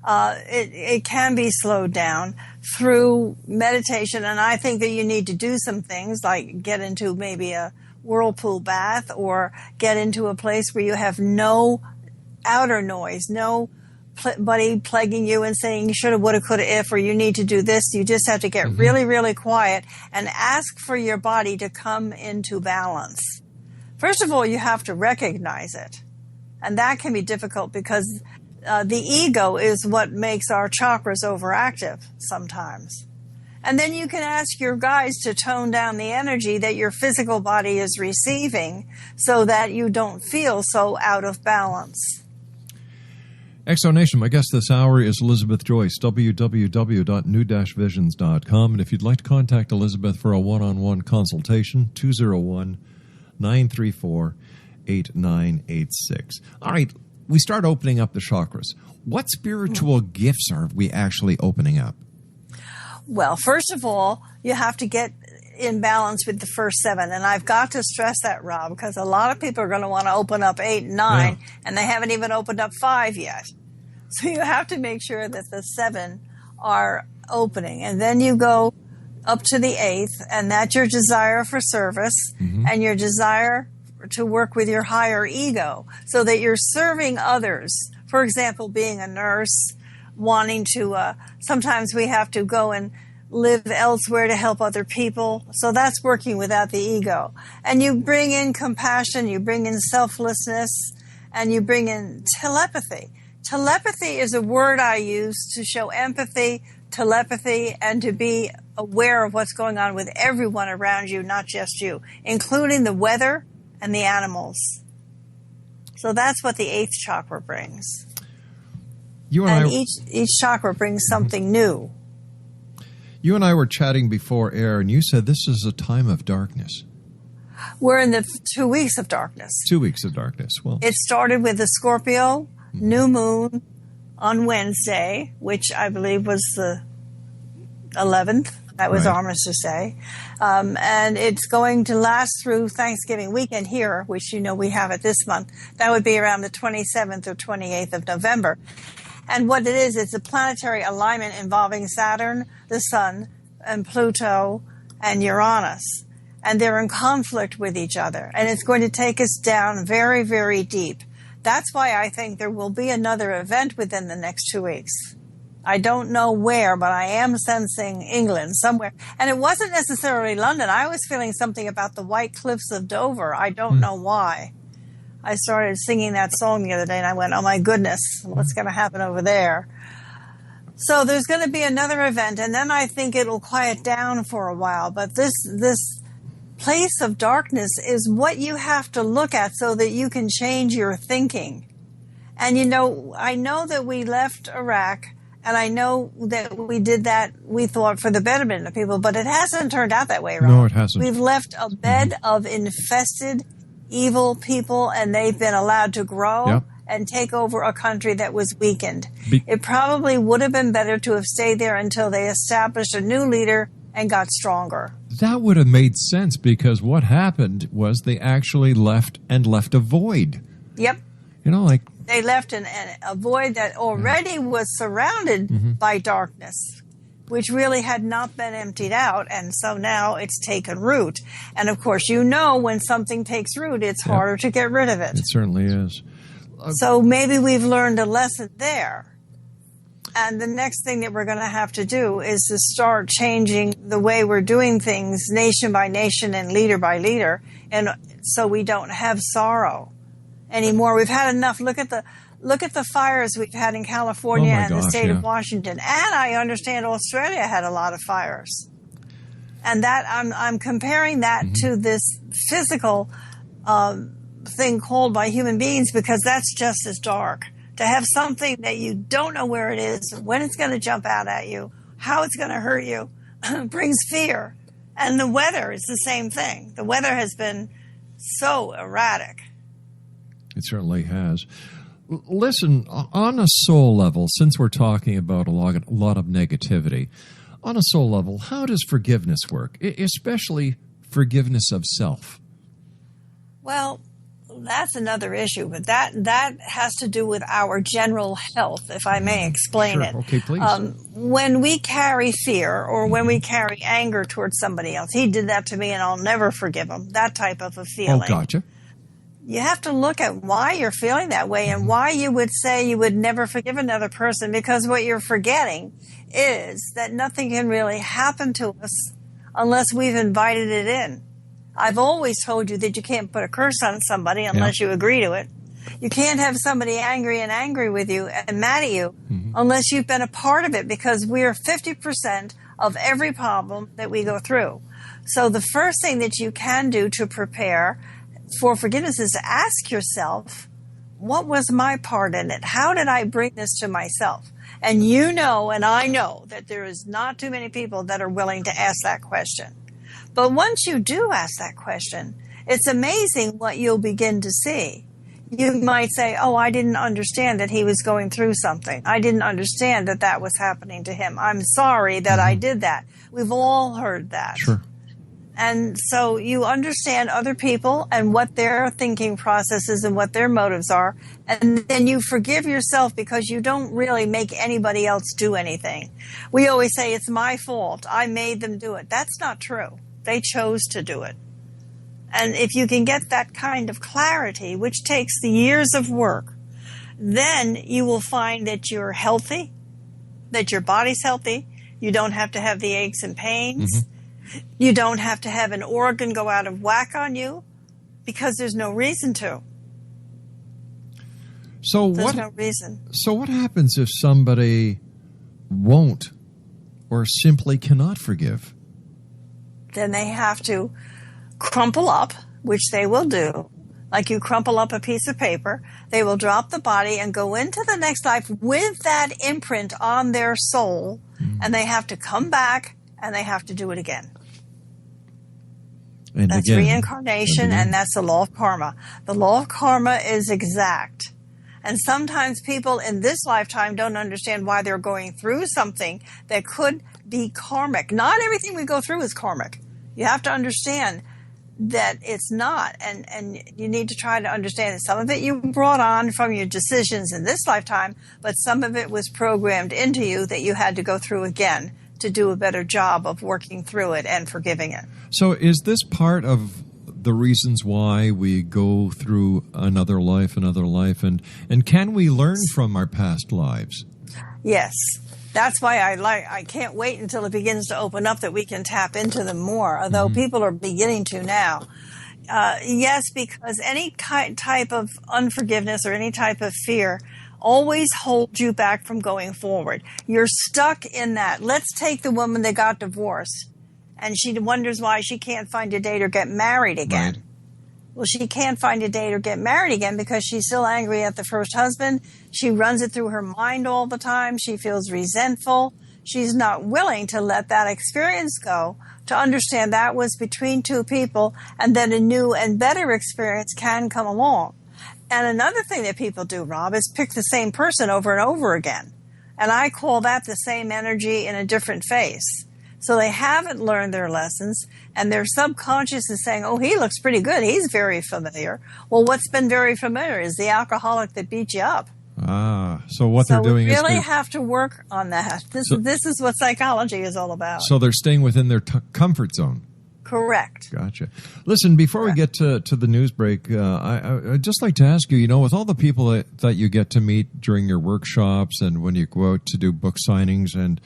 It can be slowed down through meditation. And I think that you need to do some things like get into maybe a whirlpool bath, or get into a place where you have no outer noise, nobody plaguing you and saying you shoulda, woulda, coulda, if, or you need to do this. You just have to get really, really quiet and ask for your body to come into balance. First of all, you have to recognize it. And that can be difficult because the ego is what makes our chakras overactive sometimes. And then you can ask your guides to tone down the energy that your physical body is receiving so that you don't feel so out of balance. Exonation, my guest this hour is Elizabeth Joyce, www.new-visions.com. And if you'd like to contact Elizabeth for a one-on-one consultation, 201-934-8986. All right, we start opening up the chakras. What spiritual gifts are we actually opening up? Well, first of all, you have to get in balance with the first 7. And I've got to stress that, Rob, because a lot of people are going to want to open up 8 and 9, and they haven't even opened up 5 yet. So you have to make sure that the 7 are opening. And then you go up to the 8th, and that's your desire for service and your desire to work with your higher ego so that you're serving others. For example, being a nurse, wanting to, sometimes we have to go and live elsewhere to help other people. So that's working without the ego. And you bring in compassion, you bring in selflessness, and you bring in telepathy. Telepathy is a word I use to show empathy, telepathy, and to be aware of what's going on with everyone around you, not just you, including the weather and the animals. So that's what the 8th chakra brings. Each chakra brings something new. You and I were chatting before air, and you said this is a time of darkness. We're in the 2 weeks of darkness. 2 weeks of darkness. Well, it started with the Scorpio new moon on Wednesday, which I believe was the 11th. That was Armistice Day. And it's going to last through Thanksgiving weekend here, which you know we have it this month. That would be around the 27th or 28th of November. And what it is, it's a planetary alignment involving Saturn, the Sun, and Pluto, and Uranus. And they're in conflict with each other. And it's going to take us down very, very deep. That's why I think there will be another event within the next 2 weeks. I don't know where, but I am sensing England somewhere. And it wasn't necessarily London. I was feeling something about the White Cliffs of Dover. I don't know why. I started singing that song the other day, and I went, oh, my goodness, what's going to happen over there? So there's going to be another event, and then I think it'll quiet down for a while. But this place of darkness is what you have to look at so that you can change your thinking. And, you know, I know that we left Iraq, and I know that we did that, we thought, for the betterment of people, but it hasn't turned out that way, right? No, it hasn't. We've left a bed of infested, evil people, and they've been allowed to grow and take over a country that was weakened. It probably would have been better to have stayed there until they established a new leader and got stronger. That would have made sense, because what happened was they actually left a void. Yep. You know, like... They left a void that already was surrounded by darkness, which really had not been emptied out, and so now it's taken root. And, of course, you know when something takes root, it's harder to get rid of it. It certainly is. So maybe we've learned a lesson there. And the next thing that we're going to have to do is to start changing the way we're doing things nation by nation and leader by leader, and so we don't have sorrow anymore. We've had enough. Look at the fires we've had in California and the state of Washington. And I understand Australia had a lot of fires. And that I'm comparing that to this physical thing called by human beings, because that's just as dark. To have something that you don't know where it is, when it's going to jump out at you, how it's going to hurt you, brings fear. And the weather is the same thing. The weather has been so erratic. It certainly has. Listen, on a soul level, since we're talking about a lot of negativity, on a soul level, how does forgiveness work, especially forgiveness of self? Well, that's another issue, but that has to do with our general health, if I may explain it. Okay, please. When we carry fear or when we carry anger towards somebody else, he did that to me and I'll never forgive him, that type of a feeling. Oh, gotcha. You have to look at why you're feeling that way and why you would say you would never forgive another person, because what you're forgetting is that nothing can really happen to us unless we've invited it in. I've always told you that you can't put a curse on somebody unless you agree to it. You can't have somebody angry with you and mad at you unless you've been a part of it, because we're 50% of every problem that we go through. So the first thing that you can do to prepare for forgiveness is to ask yourself, what was my part in it? How did I bring this to myself? And you know, and I know, that there is not too many people that are willing to ask that question. But once you do ask that question, it's amazing what you'll begin to see. You might say, oh, I didn't understand that he was going through something. I didn't understand that that was happening to him. I'm sorry that I did that. We've all heard that. Sure. And so you understand other people and what their thinking processes and what their motives are. And then you forgive yourself because you don't really make anybody else do anything. We always say, it's my fault. I made them do it. That's not true. They chose to do it. And if you can get that kind of clarity, which takes the years of work, then you will find that you're healthy, that your body's healthy. You don't have to have the aches and pains. Mm-hmm. You don't have to have an organ go out of whack on you because there's no reason to. There's no reason. So what happens if somebody won't or simply cannot forgive? Then they have to crumple up, which they will do. Like you crumple up a piece of paper, they will drop the body and go into the next life with that imprint on their soul, and they have to come back and they have to do it again. And that's again, reincarnation, and that's the law of karma. The law of karma is exact. And sometimes people in this lifetime don't understand why they're going through something that could be karmic. Not everything we go through is karmic. You have to understand that it's not. And you need to try to understand that some of it you brought on from your decisions in this lifetime, but some of it was programmed into you that you had to go through again to do a better job of working through it and forgiving it. So is this part of the reasons why we go through another life, and can we learn from our past lives? Yes. That's why I can't wait until it begins to open up that we can tap into them more, although people are beginning to now. Yes, because any type of unforgiveness or any type of fear always holds you back from going forward. You're stuck in that. Let's take the woman that got divorced, and she wonders why she can't find a date or get married again. Right. Well, she can't find a date or get married again because she's still angry at the first husband. She runs it through her mind all the time. She feels resentful. She's not willing to let that experience go, to understand that was between two people, and then a new and better experience can come along. And another thing that people do, Rob, is pick the same person over and over again. And I call that the same energy in a different face. So they haven't learned their lessons, and their subconscious is saying, oh, he looks pretty good. He's very familiar. Well, what's been very familiar is the alcoholic that beat you up. So what they're doing is... So we really have to work on that. This is what psychology is all about. So they're staying within their comfort zone. Correct. Gotcha. Listen, before we get to the news break, I'd just like to ask you, with all the people that you get to meet during your workshops and when you go out to do book signings and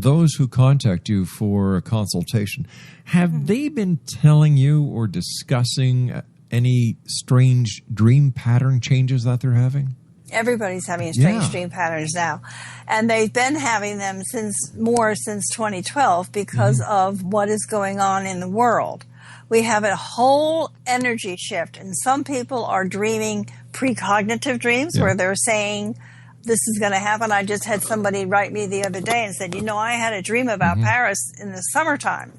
those who contact you for a consultation, have they been telling you or discussing any strange dream pattern changes that they're having? Everybody's having strange dream patterns now. And they've been having them since 2012 because of what is going on in the world. We have a whole energy shift, and some people are dreaming precognitive dreams where they're saying, this is going to happen. I just had somebody write me the other day and said, I had a dream about Paris in the summertime.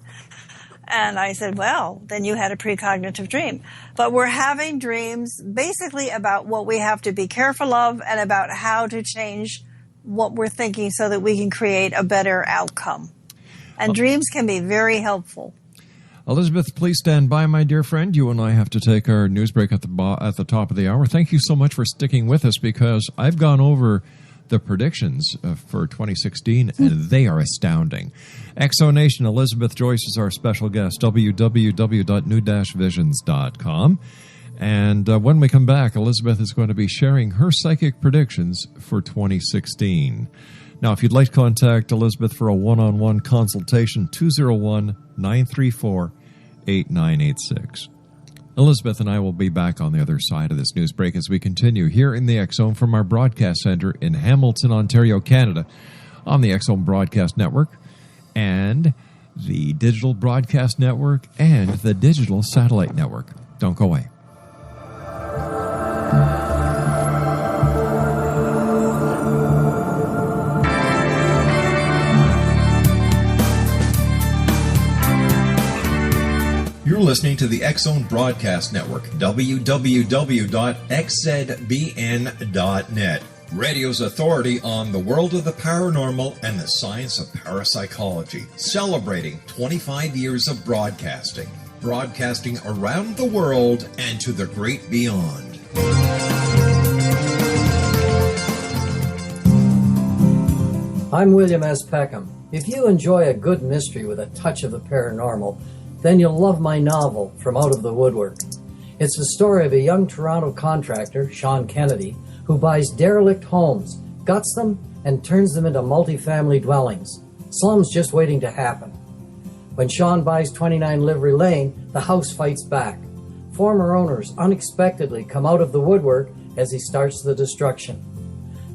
And I said, well, then you had a precognitive dream. But we're having dreams basically about what we have to be careful of and about how to change what we're thinking so that we can create a better outcome. And dreams can be very helpful. Elizabeth, please stand by, my dear friend. You and I have to take our news break at the top of the hour. Thank you so much for sticking with us, because I've gone over the predictions for 2016, and they are astounding. Exonation, Elizabeth Joyce is our special guest, www.new-visions.com. And when we come back, Elizabeth is going to be sharing her psychic predictions for 2016. Now, if you'd like to contact Elizabeth for a one-on-one consultation, 201-934-8986. Elizabeth and I will be back on the other side of this news break as we continue here in the X Zone from our broadcast center in Hamilton, Ontario, Canada, on the X Zone Broadcast Network and the Digital Broadcast Network and the Digital Satellite Network. Don't go away. You're listening to the X Zone Broadcast Network, www.xzbn.net. radio's authority on the world of the paranormal and the science of parapsychology, celebrating 25 years of broadcasting around the world and to the great beyond. I'm William S. Peckham. If you enjoy a good mystery with a touch of the paranormal, then you'll love my novel, From Out of the Woodwork. It's the story of a young Toronto contractor, Sean Kennedy, who buys derelict homes, guts them, and turns them into multifamily dwellings. Slums just waiting to happen. When Sean buys 29 Livery Lane, the house fights back. Former owners unexpectedly come out of the woodwork as he starts the destruction.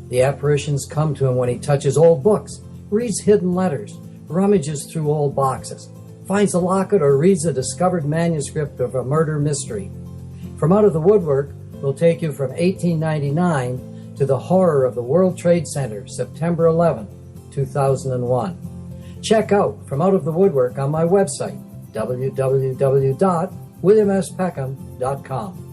The apparitions come to him when he touches old books, reads hidden letters, rummages through old boxes, finds a locket, or reads a discovered manuscript of a murder mystery. From Out of the Woodwork will take you from 1899 to the horror of the World Trade Center, September 11, 2001. Check out From Out of the Woodwork on my website, www.williamspeckham.com.